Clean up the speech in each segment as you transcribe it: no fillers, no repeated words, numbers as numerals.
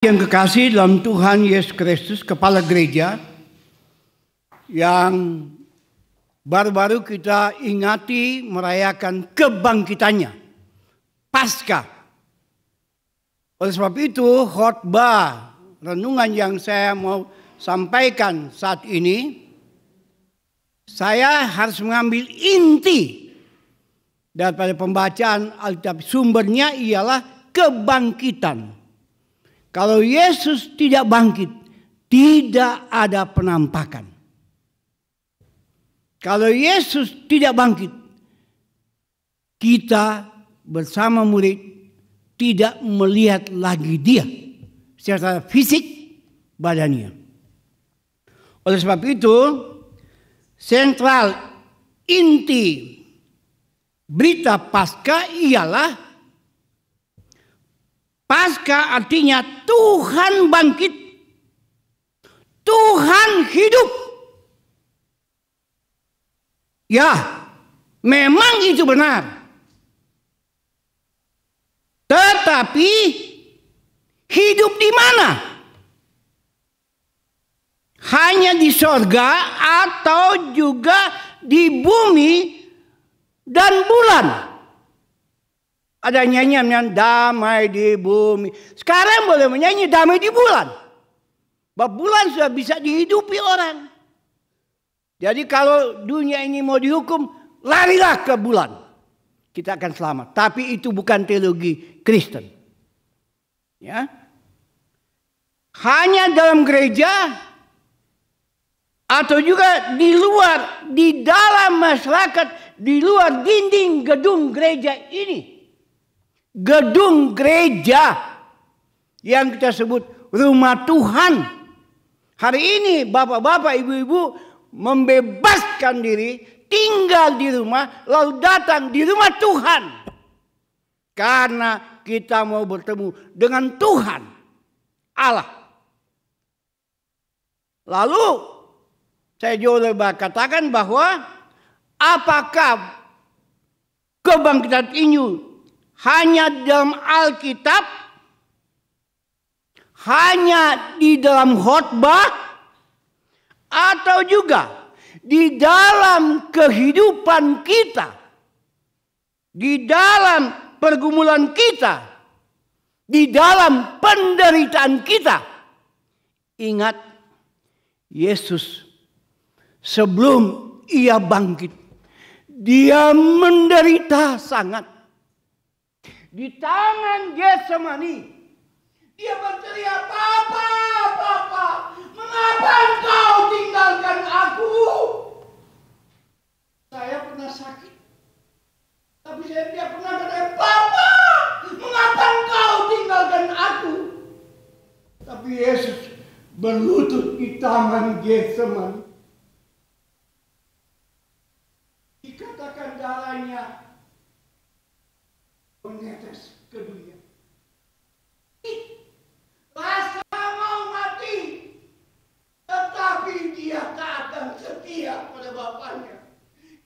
Yang kekasih dalam Tuhan Yesus Kristus, Kepala Gereja, yang baru-baru kita ingati merayakan kebangkitannya, Paskah. Oleh sebab itu, khotbah renungan yang saya mau sampaikan saat ini, saya harus mengambil inti daripada pembacaan Alkitab. Sumbernya ialah kebangkitan. Kalau Yesus tidak bangkit, tidak ada penampakan. Kalau Yesus tidak bangkit, kita bersama murid tidak melihat lagi dia secara fisik badannya. Oleh sebab itu, sentral inti berita Paskah ialah Paskah artinya Tuhan bangkit, Tuhan hidup. Ya, memang itu benar. Tetapi hidup di mana? Hanya di sorga atau juga di bumi dan bulan? Ada nyanyian damai di bumi. Sekarang boleh menyanyi damai di bulan. Sebab bulan sudah bisa dihidupi orang. Jadi kalau dunia ini mau dihukum, larilah ke bulan. Kita akan selamat. Tapi itu bukan teologi Kristen. Ya. Hanya dalam gereja atau juga di luar, di dalam masyarakat, di luar dinding gedung gereja ini. Gedung gereja yang kita sebut rumah Tuhan. Hari ini bapak-bapak, ibu-ibu membebaskan diri, tinggal di rumah, lalu datang di rumah Tuhan. Karena kita mau bertemu dengan Tuhan Allah. Lalu saya juga katakan bahwa apakah kebangkitan ini hanya dalam Alkitab, hanya di dalam khotbah, atau juga di dalam kehidupan kita, di dalam pergumulan kita, di dalam penderitaan kita. Ingat, Yesus sebelum ia bangkit, dia menderita sangat. Di tangan Getsemani, dia berteriak, "Papa, Papa, mengapa engkau tinggalkan aku?" Saya pernah sakit, tapi saya tidak pernah berkata, "Papa, mengapa engkau tinggalkan aku?" Tapi Yesus berlutut di tangan Getsemani. Dikatakan darahnya menetes ke dunia. Rasa mau mati, tetapi dia tak akan setia pada Bapaknya.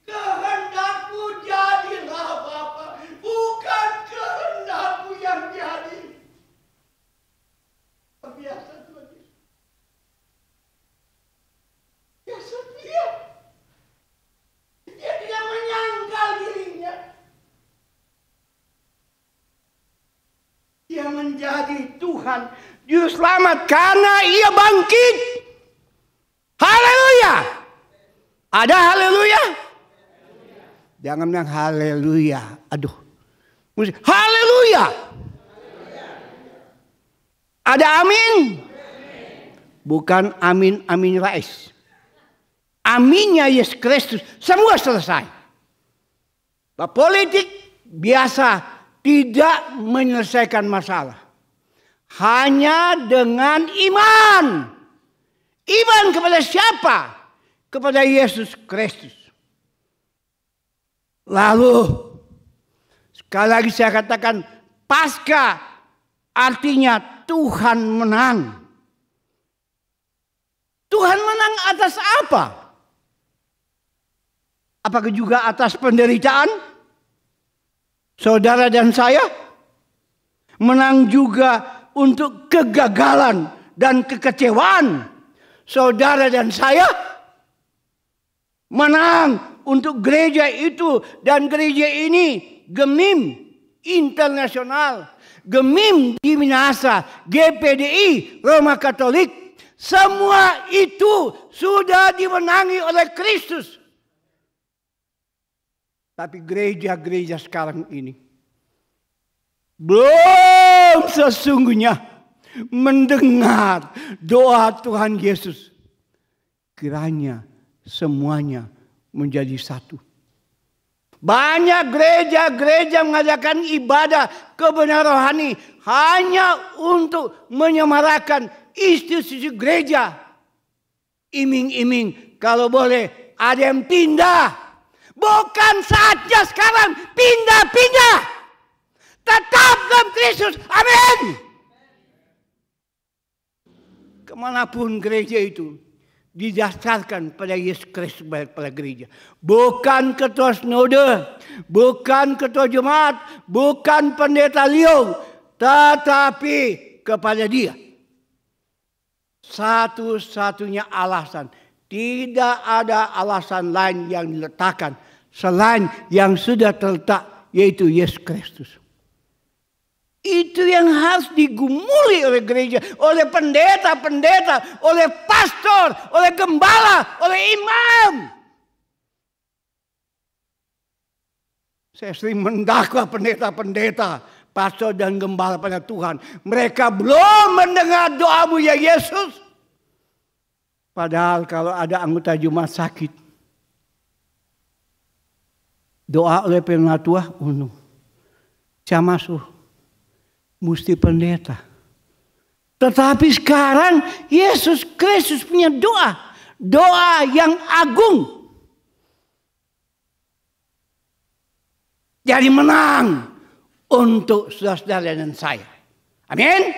Kehendakku jadilah Bapa, bukan kehendakku yang jadi. Biasa Tuhan Yesus. Dia setia. Dia tidak menyangkal dirinya. Dia menjadi Tuhan, Juru Selamat karena ia bangkit. Haleluya. Ada haleluya? Jangan bilang haleluya. Aduh. Haleluya. Ada amin? Bukan amin Rais. Aminnya Yesus Kristus. Semua selesai. Politik biasa tidak menyelesaikan masalah. Hanya dengan iman. Iman kepada siapa? Kepada Yesus Kristus. Lalu, sekali lagi saya katakan, Paskah artinya Tuhan menang. Tuhan menang atas apa? Apakah juga atas penderitaan saudara dan saya? menang juga untuk kegagalan dan kekecewaan saudara dan saya. Menang untuk gereja itu dan gereja ini. Gemim Internasional, Gemim di Minahasa, GPDI, Roma Katolik. Semua itu sudah dimenangi oleh Kristus. Tapi gereja-gereja sekarang ini belum sesungguhnya mendengar doa Tuhan Yesus. Kiranya semuanya menjadi satu. Banyak gereja-gereja mengadakan ibadah kebenaran rohani hanya untuk menyemarakan institusi gereja. Iming-iming kalau boleh ada yang pindah. Bukan saatnya sekarang pindah-pindah. Tetap dalam Kristus. Amin. Kemanapun gereja itu didasarkan pada Yesus Kristus pada gereja. Bukan ketua sinode, bukan ketua jemaat, bukan pendeta liung, tetapi kepada Dia. Satu-satunya alasan. Tidak ada alasan lain yang diletakkan selain yang sudah terletak, yaitu Yesus Kristus. Itu yang harus digumuli oleh gereja, oleh pendeta-pendeta, oleh pastor, oleh gembala, oleh imam. Saya sering mendakwa pendeta-pendeta, pastor dan gembala pada Tuhan. Mereka belum mendengar doamu ya Yesus. Padahal kalau ada anggota jemaat sakit, doa oleh penatua, camasuh. Mesti pendeta. Tetapi sekarang Yesus Kristus punya doa. Doa yang agung. Jadi menang untuk saudara-saudara dan saya. Amin.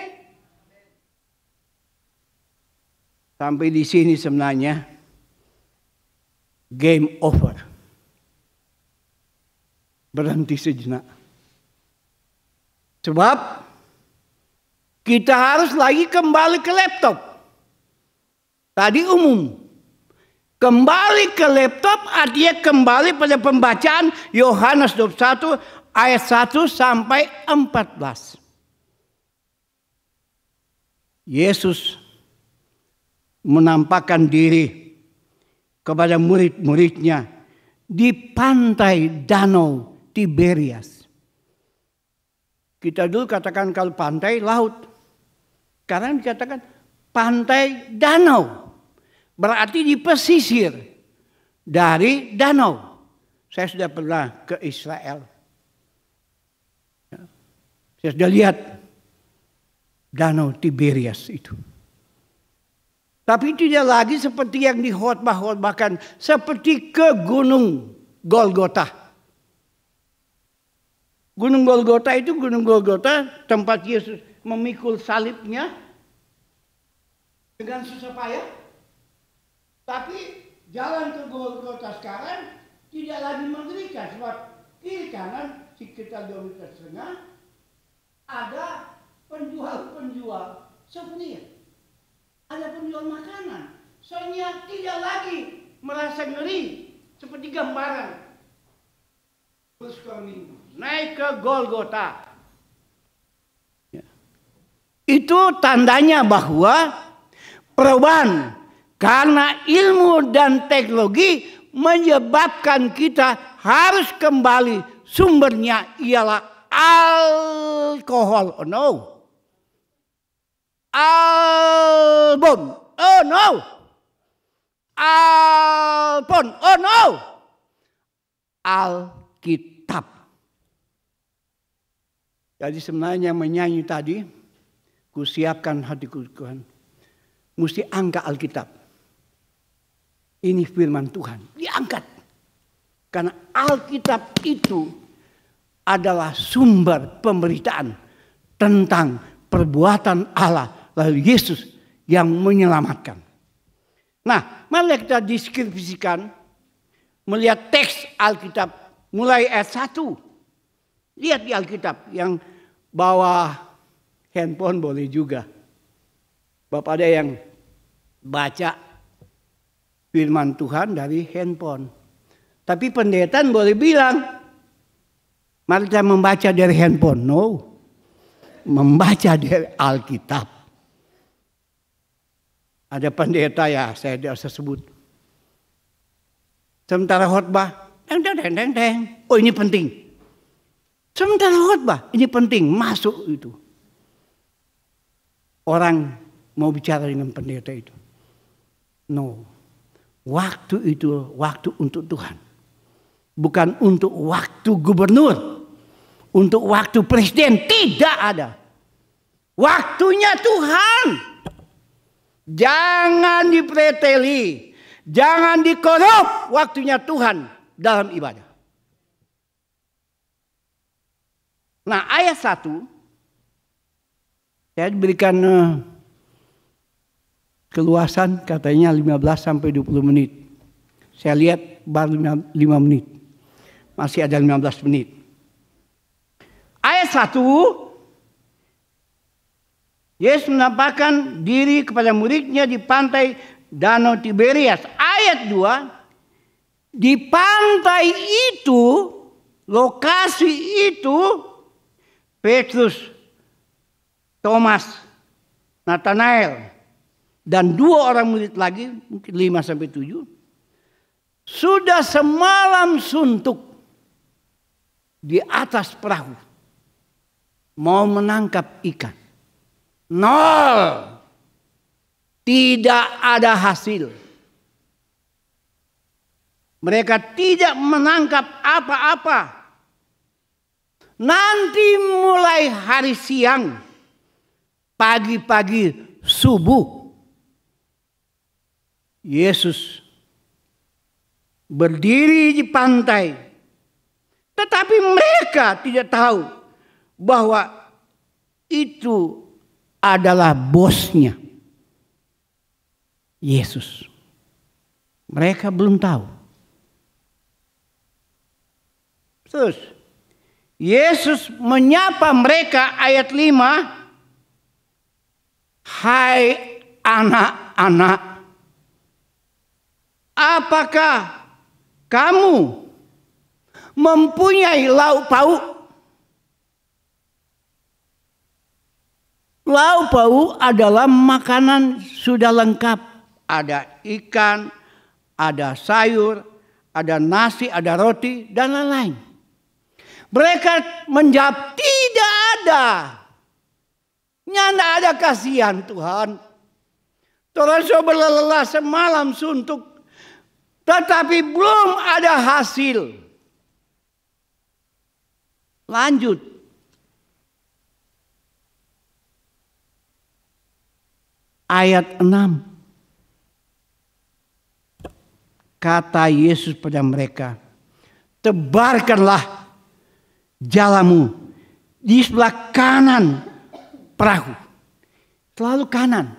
Sampai di sini sebenarnya game over. Berhenti sejenak. Sebab kita harus lagi kembali ke laptop. Tadi umum. Kembali ke laptop artinya kembali pada pembacaan Yohanes 21 ayat 1 sampai 14. Yesus menampakkan diri kepada murid-muridnya di pantai Danau Tiberias. Kita dulu katakan kalau pantai laut. Sekarang dikatakan pantai danau. Berarti di pesisir dari danau. Saya sudah pernah ke Israel. Saya sudah lihat danau Tiberias itu. Tapi tidak lagi seperti yang dihotbah-hotbahkan. Seperti ke Gunung Golgota. Gunung Golgota itu tempat Yesus memikul salibnya dengan susah payah. Tapi jalan ke Golgota sekarang tidak lagi mengerikan. Sebab kiri kanan sekitar 2,5 meter ada penjual-penjual souvenir. Ada penjual makanan. Soalnya tidak lagi merasa ngeri seperti gambaran. Terus kami naik ke Golgota. Itu tandanya bahwa perubahan karena ilmu dan teknologi menyebabkan kita harus kembali sumbernya ialah alkohol. Oh no. Album. Oh no. Alpon. Oh no. Alkitab. Jadi sebenarnya menyanyi tadi, kusiapkan hatiku Tuhan. Mesti angkat Alkitab. Ini firman Tuhan. Diangkat. Karena Alkitab itu adalah sumber pemberitaan tentang perbuatan Allah. Lalu Yesus yang menyelamatkan. Nah, mari kita deskripsikan. Melihat teks Alkitab mulai ayat 1. Lihat di Alkitab yang bawah handphone boleh juga. Bapak ada yang baca firman Tuhan dari handphone. Tapi pendeta boleh bilang, mari kita membaca dari handphone. No, membaca dari Alkitab. Ada pendeta ya, saya tidak usah sebut. Sementara khotbah, oh ini penting. Sementara khotbah, ini penting, masuk itu. Orang mau bicara dengan pendeta itu. No, waktu itu waktu untuk Tuhan. Bukan untuk waktu gubernur. Untuk waktu presiden. Tidak ada. Waktunya Tuhan. Jangan dipreteli. Jangan dikorup waktunya Tuhan dalam ibadah. Nah, ayat 1. Saya diberikan keluasan katanya 15 sampai 20 menit. Saya lihat baru 5 menit. Masih ada 15 menit. Ayat 1. Yesus menampakkan diri kepada muridnya di pantai Danau Tiberias. Ayat 2. Di pantai itu, lokasi itu, Petrus, Thomas, Nathanael, dan 2 orang murid lagi, mungkin 5 sampai 7, sudah semalam suntuk di atas perahu. Mau menangkap ikan. 0. Tidak ada hasil. Mereka tidak menangkap apa-apa. Nanti mulai hari siang, pagi-pagi subuh, Yesus berdiri di pantai. Tetapi mereka tidak tahu bahwa itu adalah bosnya, Yesus. Mereka belum tahu. Terus Yesus menyapa mereka ayat 5. Hai anak-anak, apakah kamu mempunyai lauk pauk? Lauk pauk adalah makanan sudah lengkap. Ada ikan, ada sayur, ada nasi, ada roti, dan lain-lain. Mereka menjawab, tidak ada. Tidak ada, kasihan Tuhan. Tuhan sudah berlelah semalam suntuk. Tetapi belum ada hasil. Lanjut. Ayat 6. Kata Yesus pada mereka, tebarkanlah jalamu di sebelah kanan perahu. Selalu kanan.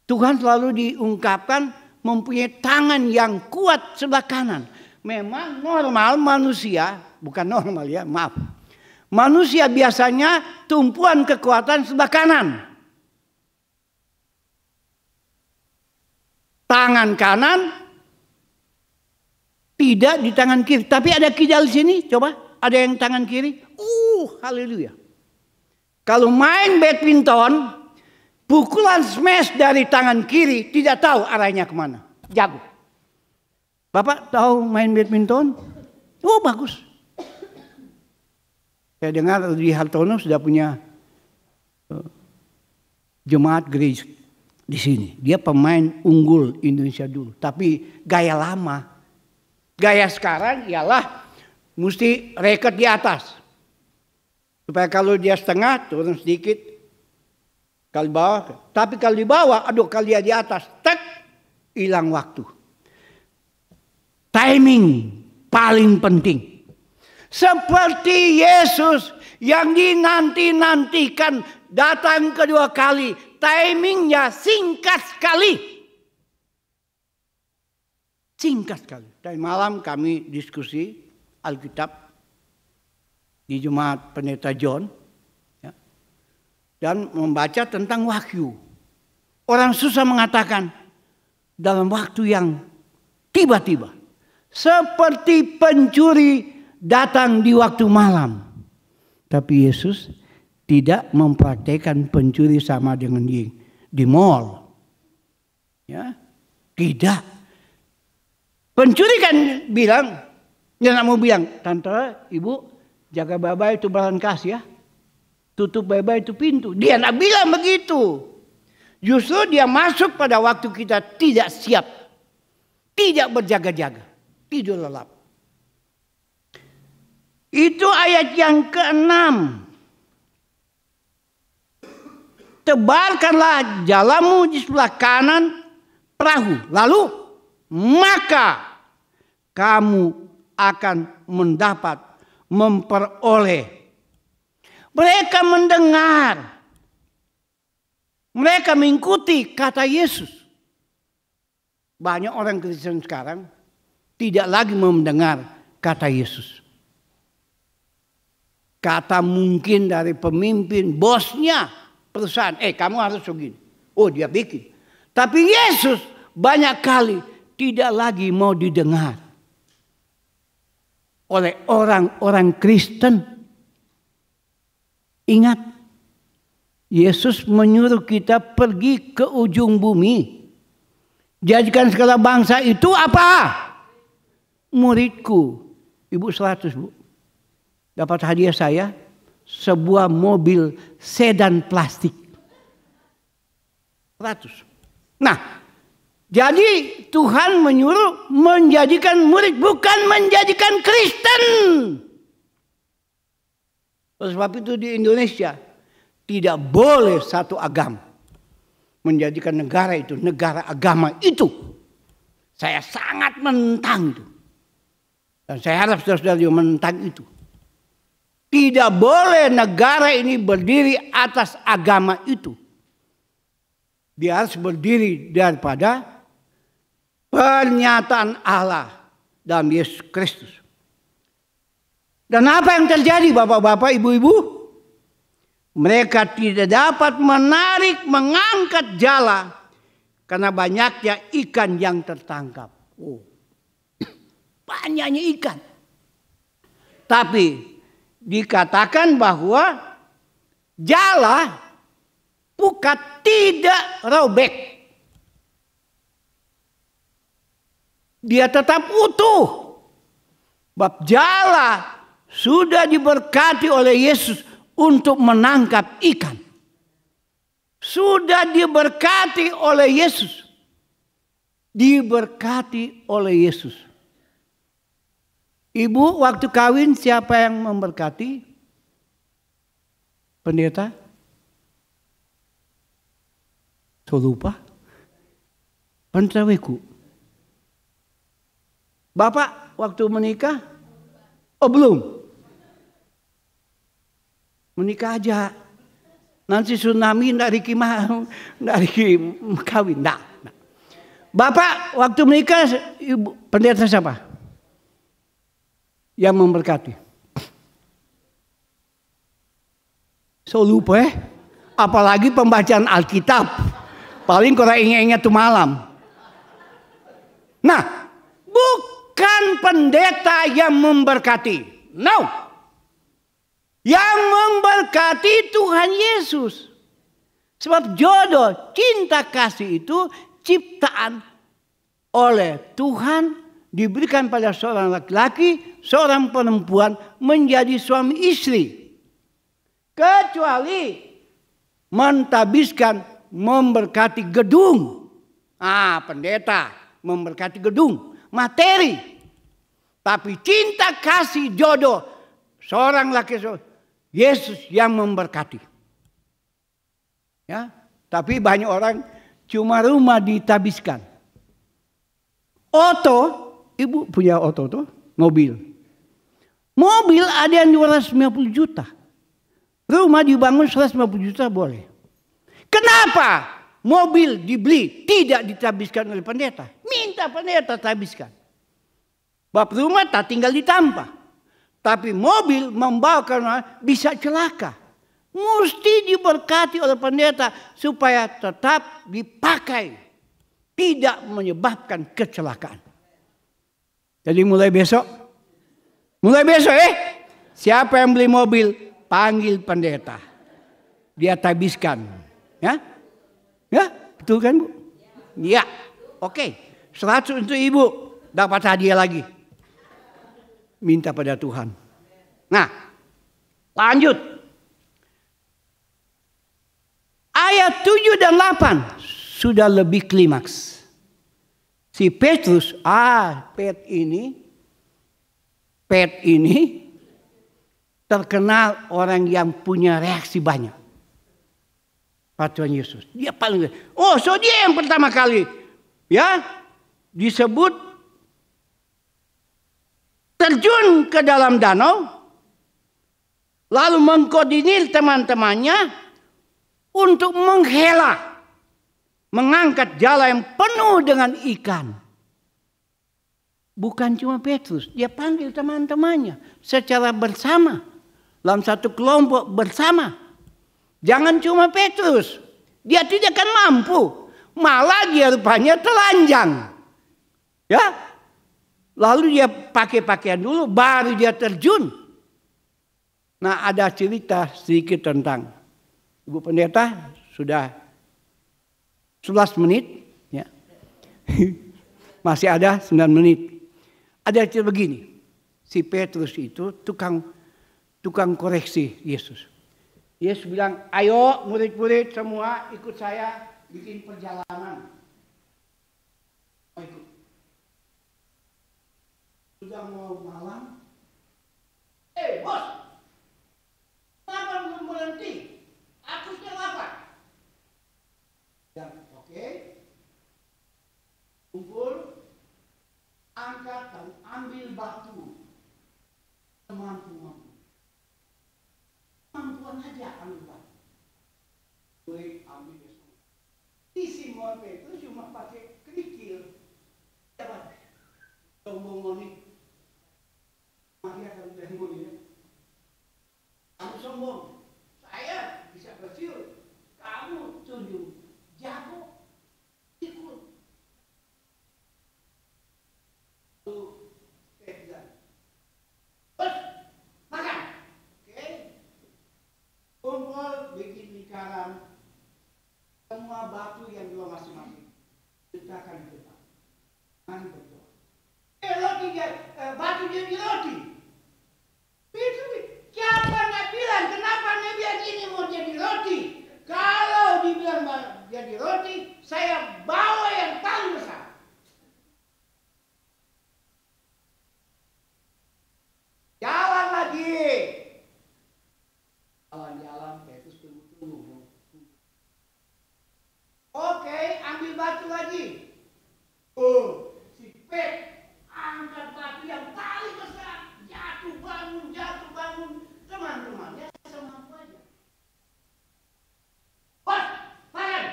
Tuhan selalu diungkapkan mempunyai tangan yang kuat sebelah kanan. Memang normal manusia, bukan normal ya, maaf. Manusia biasanya tumpuan kekuatan sebelah kanan. Tangan kanan tidak di tangan kiri. Tapi ada kidal di sini, coba. Ada yang tangan kiri. Haleluya. Kalau main badminton, pukulan smash dari tangan kiri tidak tahu arahnya kemana. Jago. Bapak tahu main badminton? Oh, bagus. Saya dengar di Hartono sudah punya jemaat gereja di sini. Dia pemain unggul Indonesia dulu. Tapi gaya lama. Gaya sekarang ialah mesti reket di atas. Supaya kalau dia setengah turun sedikit. Kalau di bawah. Tapi kalau di bawah, kalau dia di atas, tek, hilang waktu. Timing paling penting. Seperti Yesus yang dinanti-nantikan datang kedua kali. Timingnya singkat sekali. Singkat sekali. Tadi malam kami diskusi Alkitab di Jemaat Pendeta John. Ya. dan membaca tentang wahyu. Orang susah mengatakan dalam waktu yang tiba-tiba. Seperti pencuri datang di waktu malam. Tapi Yesus tidak mempraktekkan pencuri sama dengan di mall. Ya, tidak. Pencuri kan bilang, dia nggak mau bilang, tante, ibu jaga baik-baik itu berangkas ya. Tutup baik-baik itu pintu. Dia nggak bilang begitu. Justru dia masuk pada waktu kita tidak siap. Tidak berjaga-jaga. Tidur lelap. Itu ayat yang ke-6. Tebarkanlah jalamu di sebelah kanan perahu. Lalu maka kamu akan mendapat, memperoleh. Mereka mendengar. Mereka mengikuti kata Yesus. Banyak orang Kristen sekarang tidak lagi mendengar kata Yesus. Kata mungkin dari pemimpin, bosnya perusahaan. Kamu harus begini. Oh, dia bikin. Tapi Yesus banyak kali tidak lagi mau didengar oleh orang-orang Kristen. Ingat, Yesus menyuruh kita pergi ke ujung bumi. Jadikan segala bangsa itu apa? Muridku. Ibu 100, Bu. Dapat hadiah saya sebuah mobil sedan plastik. 100. Nah, jadi Tuhan menyuruh menjadikan murid, bukan menjadikan Kristen. Oleh sebab itu di Indonesia tidak boleh satu agama menjadikan negara itu negara agama itu. Saya sangat menentang itu. Dan saya harap saudara-saudara juga menentang itu. Tidak boleh negara ini berdiri atas agama itu. Dia harus berdiri daripada pernyataan Allah dalam Yesus Kristus. Dan apa yang terjadi bapak-bapak, ibu-ibu? Mereka tidak dapat mengangkat jala karena banyaknya ikan yang tertangkap. Oh, banyaknya ikan. Tapi dikatakan bahwa jala pukat tidak robek. Dia tetap utuh. Bab jala sudah diberkati oleh Yesus untuk menangkap ikan. Sudah diberkati oleh Yesus. Diberkati oleh Yesus. Ibu waktu kawin siapa yang memberkati? Pendeta? So lupa? Pentrawiku. Bapak waktu menikah? Oh belum. Menikah aja. Nanti tsunami ndak kawin. Ndak. Bapak waktu menikah ibu pendeta siapa? Yang memberkati. So lupa apalagi pembacaan Alkitab. Paling kurang ingat-ingat tuh malam. Nah, bukan pendeta yang memberkati. No. Yang memberkati Tuhan Yesus. Sebab jodoh, cinta kasih itu ciptaan oleh Tuhan, diberikan pada seorang laki-laki, seorang perempuan menjadi suami istri. Kecuali mentabiskan memberkati gedung. Pendeta memberkati gedung, materi. Tapi cinta kasih jodoh, seorang laki-laki, Yesus yang memberkati. Ya, tapi banyak orang cuma rumah ditabiskan. Oto, ibu punya oto tuh, mobil. Mobil ada yang 250 juta. Rumah dibangun 150 juta boleh. Kenapa mobil dibeli tidak ditabiskan oleh pendeta? Minta pendeta tabiskan. Bab rumah tak tinggal ditampah. Tapi mobil membawa karena bisa celaka. mesti diberkati oleh pendeta supaya tetap dipakai, tidak menyebabkan kecelakaan. Jadi mulai besok siapa yang beli mobil panggil pendeta, dia tabiskan, ya, betul kan Bu? Ya, oke. 100 untuk ibu, dapat hadiah lagi. Minta pada Tuhan. Nah, lanjut. Ayat 7 dan 8 sudah lebih klimaks. Si Petrus, Pet ini terkenal orang yang punya reaksi banyak. Pak Tuhan Yesus, dia paling, dia yang pertama kali, ya, disebut terjun ke dalam danau, lalu mengkoordinir teman-temannya untuk mengangkat jala yang penuh dengan ikan. Bukan cuma Petrus, dia panggil teman-temannya secara bersama, dalam satu kelompok bersama. Jangan cuma Petrus, dia tidak akan mampu, malah dia rupanya telanjang. Ya, lalu dia pakai pakaian dulu, baru dia terjun. Nah, ada cerita sedikit tentang Ibu Pendeta, sudah 11 menit, ya. Masih ada 9 menit. Ada cerita begini, si Petrus itu tukang koreksi Yesus. Yesus bilang, ayo murid-murid semua ikut saya bikin perjalanan. Ikut. Sudah mau malam. Bos, kenapa belum berhenti? Aku sudah lapar. Dan oke. Kumpul, angkat dan ambil batu. Mampuan aja ambil batu. Boleh ambil semua. Di Simon Petrus cuma pakai kerikil. Dapat. Sombong ini. Makanya kalau udah ya. Kamu sombong. Saya bisa bersiul. Kamu tunjuk. Jago. Ikut. Lalu saya bilang. Bos, makan. Oke. Kumpul, bikin lingkaran. Semua batu yang dua masing-masing. Letakkan di depan. Mari berdoa. Batu jadi roti. Siapa nak bilang kenapa Nabi ini mau jadi roti? Kalau dibilang jadi roti, saya bawa yang paling besar. Jalan lagi. Jalan-jalan, Petrus tunggu. Oke, ambil batu lagi. Si Pet angkat batu yang paling besar, jatuh bangun. Teman-temannya semampu aja. Bos, makan.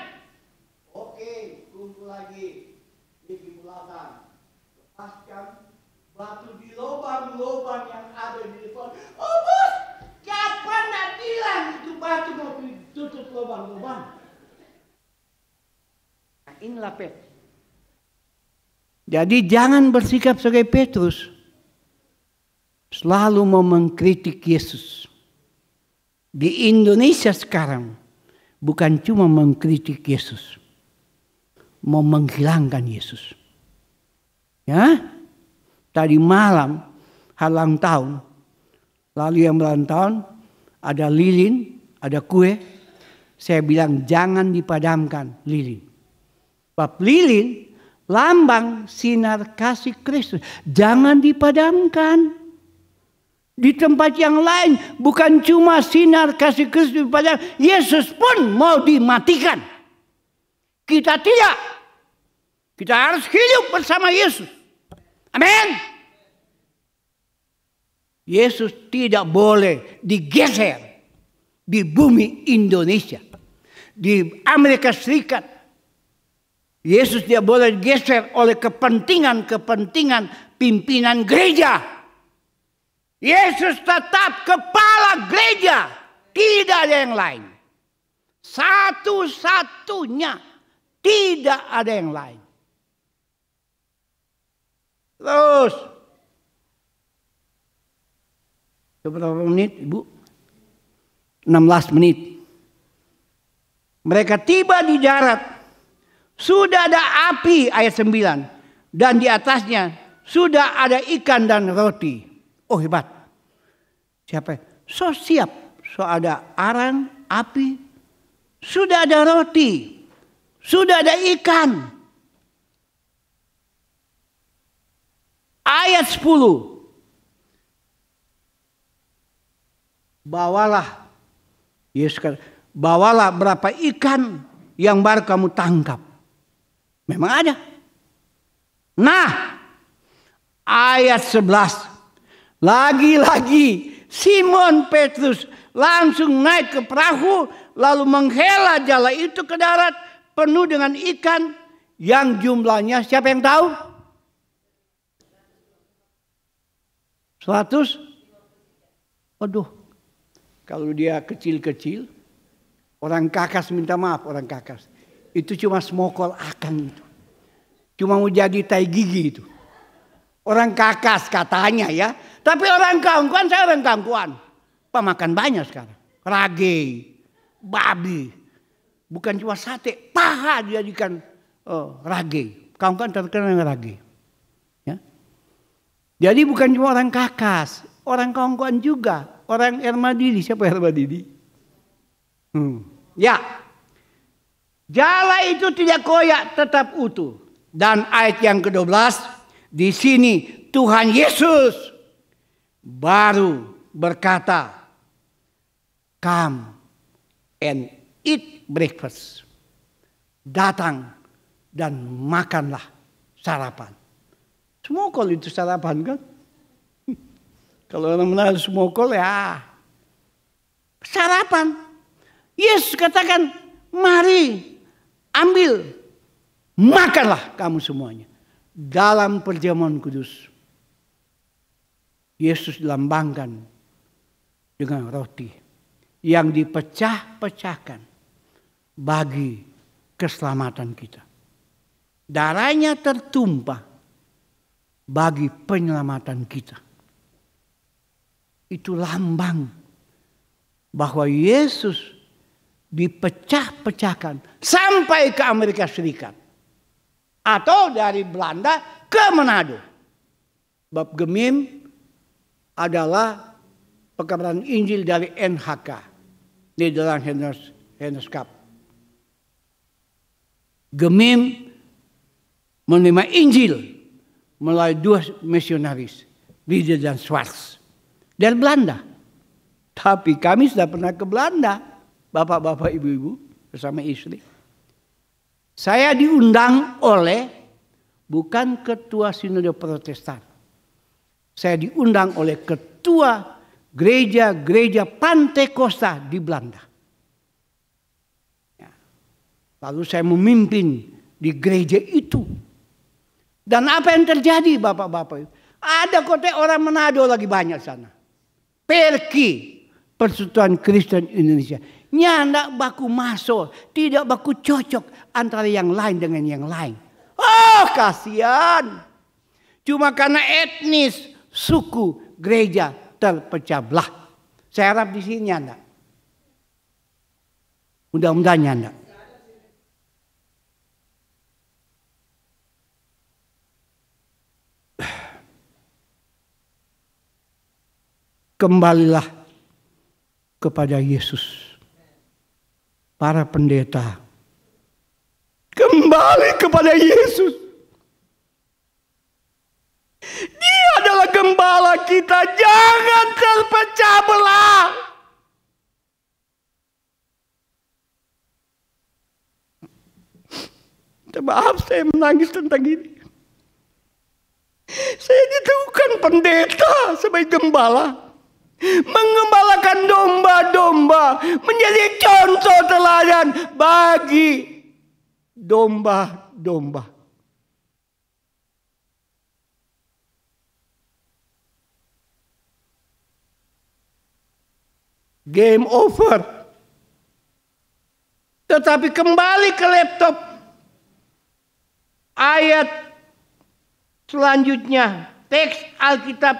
Oke, kumpul lagi. Bikin bulatan. Lepaskan batu di lubang-lubang yang ada di depan. Oh bos, kapan nak bilang itu batu mau tutup lubang-lubang? Nah, inilah Pet. Jadi jangan bersikap sebagai Petrus. Selalu mau mengkritik Yesus. Di Indonesia sekarang bukan cuma mengkritik Yesus. Mau menghilangkan Yesus. Ya. Tadi malam halang tahun. Lalu yang ulang tahun ada lilin, ada kue. Saya bilang jangan dipadamkan lilin. Sebab lilin lambang sinar kasih Kristus. Jangan dipadamkan. Di tempat yang lain bukan cuma sinar kasih Kristus dipadamkan. Yesus pun mau dimatikan. Kita tidak. Kita harus hidup bersama Yesus. Amin. Yesus tidak boleh digeser di bumi Indonesia. Di Amerika Serikat. Yesus tidak boleh digeser oleh kepentingan pimpinan gereja. Yesus tetap kepala gereja. Tidak ada yang lain. Satu-satunya. Tidak ada yang lain. Terus. Berapa menit, Ibu? 16 menit. Mereka tiba di darat. Sudah ada api, ayat 9. Dan di atasnya sudah ada ikan dan roti. Oh, hebat. Siapa? So siap. So ada arang, api. Sudah ada roti. Sudah ada ikan. Ayat 10. Bawalah. Yesus kata, bawalah berapa ikan yang baru kamu tangkap. Memang ada. Nah, ayat 11. Lagi-lagi Simon Petrus langsung naik ke perahu, lalu menghela jala itu ke darat penuh dengan ikan yang jumlahnya siapa yang tahu? 100? Aduh, kalau dia kecil-kecil, orang kakas minta maaf orang kakas. Itu cuma smokol akang itu. Cuma mau jadi tai gigi itu. Orang kakas katanya ya. Tapi orang Kaungkuan, saya orang Kaungkuan. Pemakan banyak sekarang. Rage, babi. Bukan cuma sate, paha dijadikan rage. Kaungkuan terkenal dengan rage. Ya. Jadi bukan cuma orang kakas. Orang Kaungkuan juga. Orang Ermadidi. Siapa Ermadidi? Ya. Jala itu tidak koyak, tetap utuh. Dan ayat yang ke-12. Di sini Tuhan Yesus baru berkata, come and eat breakfast. Datang dan makanlah sarapan. Smokol itu sarapan kan? Kalau orang mengenal smokol ya sarapan. Yesus katakan, mari ambil, makanlah kamu semuanya. Dalam perjamuan kudus, Yesus dilambangkan dengan roti yang dipecah-pecahkan bagi keselamatan kita. Darahnya tertumpah bagi penyelamatan kita. Itu lambang bahwa Yesus dipecah-pecahkan sampai ke Amerika Serikat. Atau dari Belanda ke Manado. Bab Gemim adalah pekabaran Injil dari NHK. Nederlands Henderskap. Gemim menerima Injil melalui dua misionaris. Lieder dan Swarts. Dari Belanda. Tapi kami sudah pernah ke Belanda. Bapak-bapak, ibu-ibu bersama istri. Saya diundang oleh bukan ketua Sinode Protestan. Saya diundang oleh ketua gereja-gereja Pantekosta di Belanda. Lalu saya memimpin di gereja itu. Dan apa yang terjadi bapak-bapak? Ada kota orang Manado lagi banyak sana. Perki Persekutuan Kristen Indonesia. Nyandak baku masuk, tidak baku cocok antara yang lain dengan yang lain. Oh, kasihan. Cuma karena etnis, suku, gereja terpecah belah. Saya harap di sini nyandak. Mudah-mudahan nyandak. Kembalilah kepada Yesus. Para pendeta, kembali kepada Yesus. Dia adalah gembala kita. Jangan terpecah belah. Maaf saya menangis tentang ini. Saya ditemukan pendeta sebagai gembala. Mengembalakan domba-domba menjadi contoh teladan bagi domba-domba. Game over. Tetapi kembali ke laptop. Ayat selanjutnya. Teks Alkitab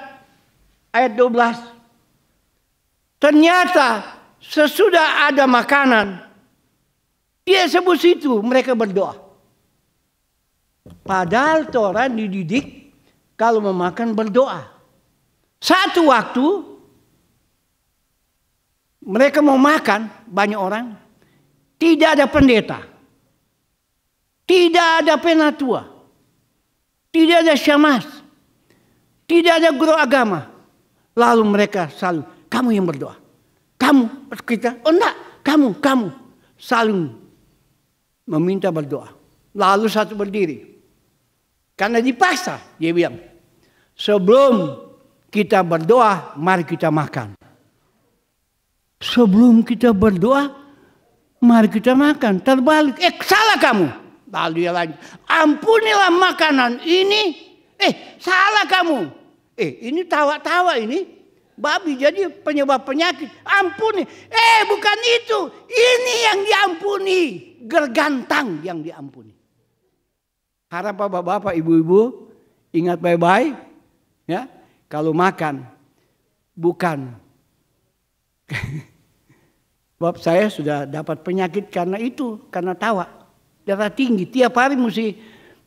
ayat 12. Ternyata sesudah ada makanan. Dia sebut situ mereka berdoa. Padahal orang dididik kalau mau makan berdoa. Satu waktu mereka mau makan, banyak orang. Tidak ada pendeta. Tidak ada penatua. Tidak ada syamas. Tidak ada guru agama. Lalu mereka selalu, kamu yang berdoa. Kamu, kita, oh enggak, kamu. Saling meminta berdoa. Lalu satu berdiri. Karena dipaksa, dia bilang, sebelum kita berdoa, mari kita makan. Sebelum kita berdoa, mari kita makan. Terbalik, salah kamu. Lalu dia lanjut, ampunilah makanan ini. Salah kamu. Ini tawa-tawa ini. Babi jadi penyebab penyakit. Ampuni. Bukan itu. Ini yang diampuni. Gergantang yang diampuni. Harap bapak-bapak, ibu-ibu ingat baik-baik. Ya, kalau makan bukan. Sebab saya sudah dapat penyakit karena itu. Karena tawa. Darah tinggi. Tiap hari mesti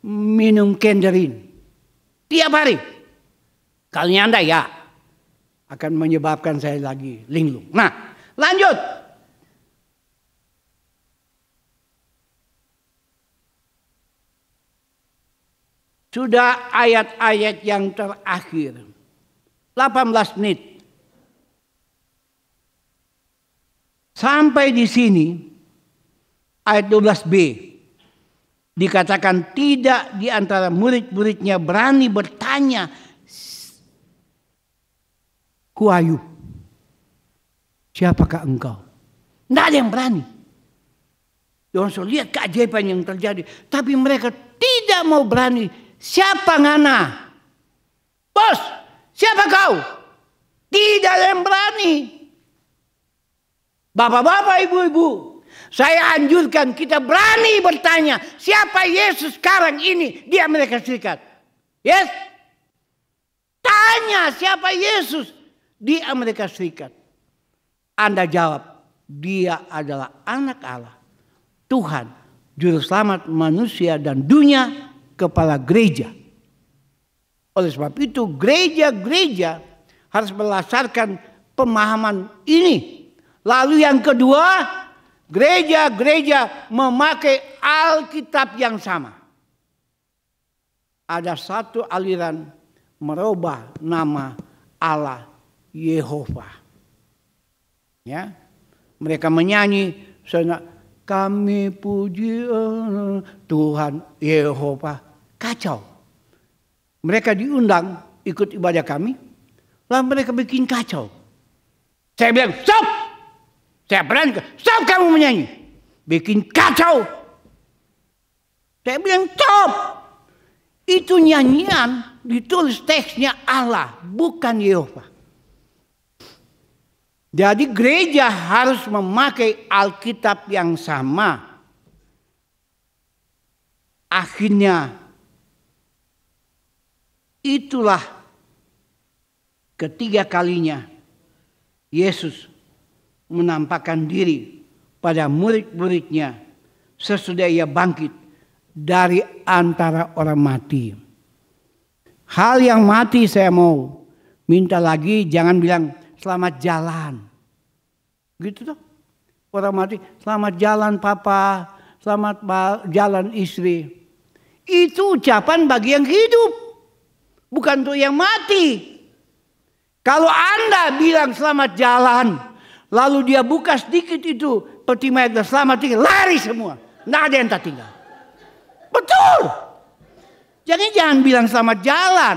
minum kenderin. Tiap hari. Kalau Anda ya akan menyebabkan saya lagi linglung. Nah, lanjut. Sudah ayat-ayat yang terakhir. 18 menit. Sampai di sini ayat 12b. Dikatakan tidak di antara murid-muridnya berani bertanya. Kuayu, siapakah engkau? Tidak ada yang berani. Orang sudah lihat keajaiban yang terjadi. Tapi mereka tidak mau berani. Siapa ngana? Bos, siapa kau? Tidak ada yang berani. Bapak-bapak, ibu-ibu, saya anjurkan kita berani bertanya. Siapa Yesus sekarang ini di Amerika Serikat? Yes? Tanya siapa Yesus di Amerika Serikat. Anda jawab, dia adalah anak Allah, Tuhan, Juru Selamat manusia dan dunia, kepala gereja. Oleh sebab itu gereja-gereja harus berdasarkan pemahaman ini. Lalu yang kedua, gereja-gereja memakai Alkitab yang sama. Ada satu aliran merubah nama Allah Yehova. Ya, mereka menyanyi, kami puji Tuhan Yehova. Kacau. Mereka diundang ikut ibadah kami, lalu mereka bikin kacau. Saya bilang, stop! Saya berani, stop kamu menyanyi. Bikin kacau. Saya bilang, stop! Itu nyanyian ditulis teksnya Allah, bukan Yehova. Jadi gereja harus memakai Alkitab yang sama. Akhirnya itulah ketiga kalinya Yesus menampakkan diri pada murid-muridnya sesudah ia bangkit dari antara orang mati. Hal yang mati saya mau minta lagi, jangan bilang selamat jalan. Gitu toh. Orang mati, selamat jalan papa, selamat jalan istri. Itu ucapan bagi yang hidup. Bukan untuk yang mati. Kalau Anda bilang selamat jalan, lalu dia buka sedikit itu peti mayat, selamat tinggal, lari semua. Tidak ada yang tertinggal. Betul. Jadi jangan bilang selamat jalan.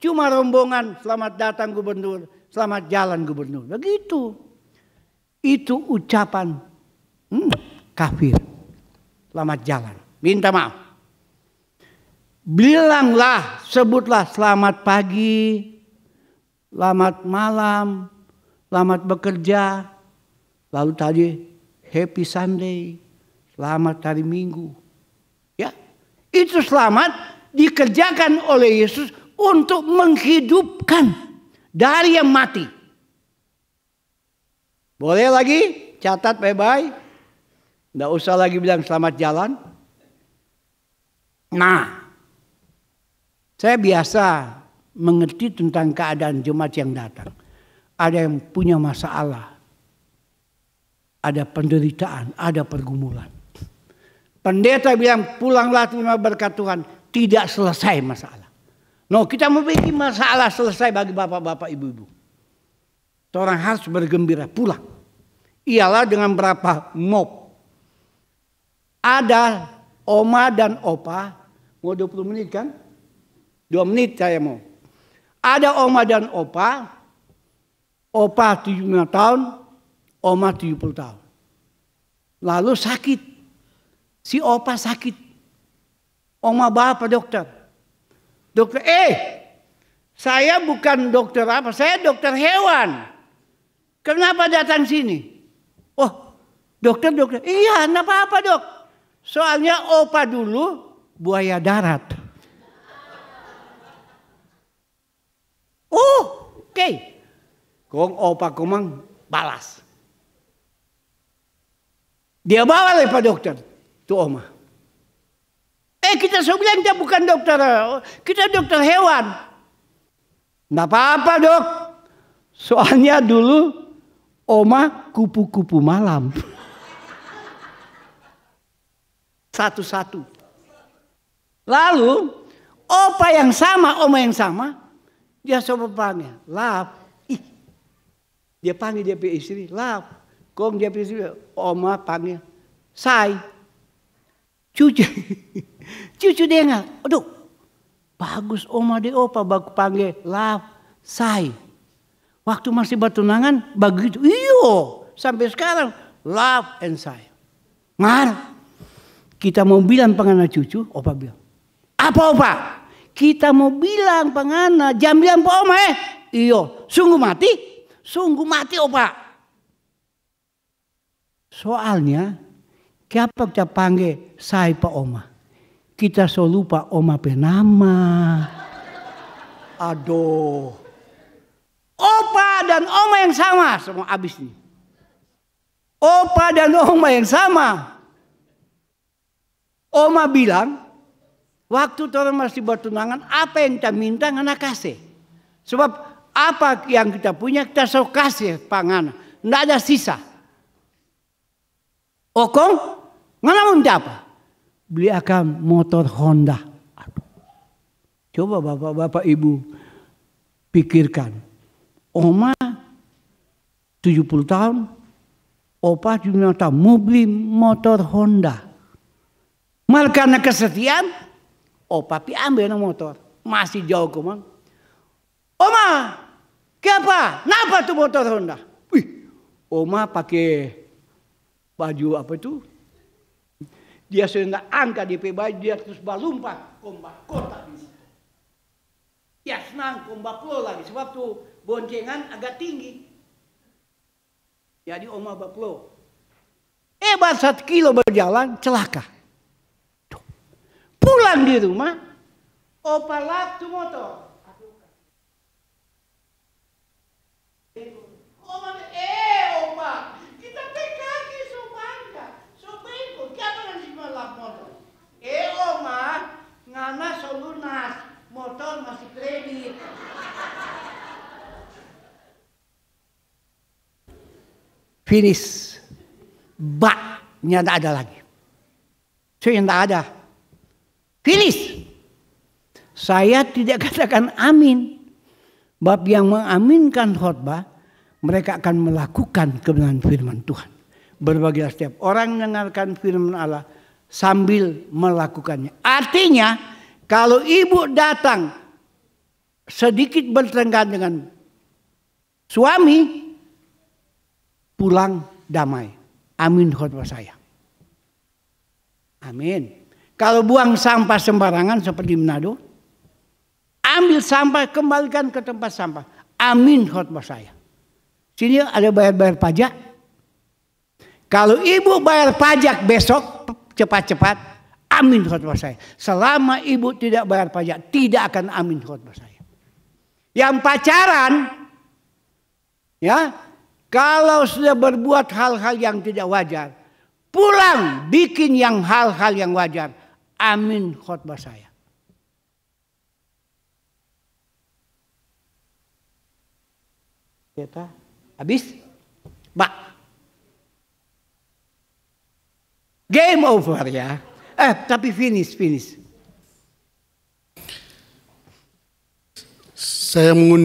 Cuma rombongan, selamat datang gubernur, selamat jalan gubernur. Begitu. Itu ucapan kafir. Selamat jalan. Minta maaf. Bilanglah, sebutlah selamat pagi, selamat malam, selamat bekerja, Lalu tadi Happy Sunday, selamat hari Minggu. Ya, itu selamat dikerjakan oleh Yesus untuk menghidupkan dari yang mati. Boleh lagi catat bye-bye. Nggak usah lagi bilang selamat jalan. Nah, saya biasa mengerti tentang keadaan jemaat yang datang. Ada yang punya masalah. Ada penderitaan, ada pergumulan. Pendeta bilang pulanglah terima berkat Tuhan. Tidak selesai masalah. No, kita memiliki masalah selesai bagi bapak-bapak, ibu-ibu. Orang harus bergembira pulang. Ialah dengan berapa mop. Ada oma dan opa. Mau 20 menit kan? 2 menit saya mau. Ada oma dan opa. Opa 75 tahun. Oma 70 tahun. Lalu sakit. Si opa sakit. Oma bawa dokter. Dokter, saya bukan dokter apa, saya dokter hewan. Kenapa datang sini? Oh, dokter. Iya, enggak apa-apa dok. Soalnya opa dulu buaya darat. Oh, oke. Kong opa komang balas. Dia bawa oleh Pak Dokter, tuh oma. Kita bilang dia bukan dokter, kita dokter hewan. Nggak apa-apa dok, soalnya dulu oma kupu-kupu malam. Satu-satu. Lalu opa yang sama, oma yang sama, dia coba panggil, lap. Dia panggil dia punya istri, lap. Kong dia istri, oma panggil, say. Cucu dengar, aduh, bagus oma de opa baku panggil, lap, say. Waktu masih bertunangan, begitu, iyo, sampai sekarang, love and say. Ngar, kita mau bilang pengana cucu, opa bilang, apa opa? Kita mau bilang pengana, jam bilang pak oma iyo, sungguh mati opa. Soalnya, siapa kita panggil saya Pak Oma? Kita so lupa Oma penama. Aduh. Opa dan Oma yang sama. Semua habis nih. Opa dan Oma yang sama. Oma bilang, waktu orang masih bertunangan, apa yang kita minta ngana kasih. Sebab apa yang kita punya kita so kasih pangana. Nggak ada sisa. Okong, ngana minta apa? Beli akan motor Honda. Aduh. Coba bapak-bapak ibu pikirkan. Oma 70 tahun, opa 75 tahun mau beli motor Honda. Mal karena kesetiaan, opa pi ambil motor. Masih jauh kemana? Oma, kenapa? Kenapa tuh motor Honda? Wih, oma pakai baju apa itu? Dia sudah angkat di baju dia terus balumpat kombak kota bisa. Ya senang kombak lo lagi sebab tuh boncengan agak tinggi. Jadi oma baplo. Baru 1 kilo berjalan celaka. Pulang di rumah, opa lap tuh motor. Oma, opa, kita kaki so bangga, so bengkok, kenapa kan si lap motor? Oma, ngana so lunas, motor masih kredit. Finish, baknya tidak ada lagi. So yang tidak ada. Finish. Saya tidak katakan amin. Bab yang mengaminkan khotbah, mereka akan melakukan kebenaran firman Tuhan. Berbagilah setiap orang mendengarkan firman Allah sambil melakukannya. Artinya, kalau ibu datang sedikit bertengkar dengan suami, pulang damai. Amin khotbah saya. Amin. Kalau buang sampah sembarangan seperti Manado, ambil sampah, kembalikan ke tempat sampah. Amin khotbah saya. Sini ada bayar-bayar pajak. Kalau ibu bayar pajak besok cepat-cepat, amin khotbah saya. Selama ibu tidak bayar pajak, tidak akan amin khotbah saya. Yang pacaran, ya, kalau sudah berbuat hal-hal yang tidak wajar, pulang bikin yang hal-hal yang wajar, amin khotbah saya. Kita habis, Pak. Game over ya. Tapi finish. Saya mengundang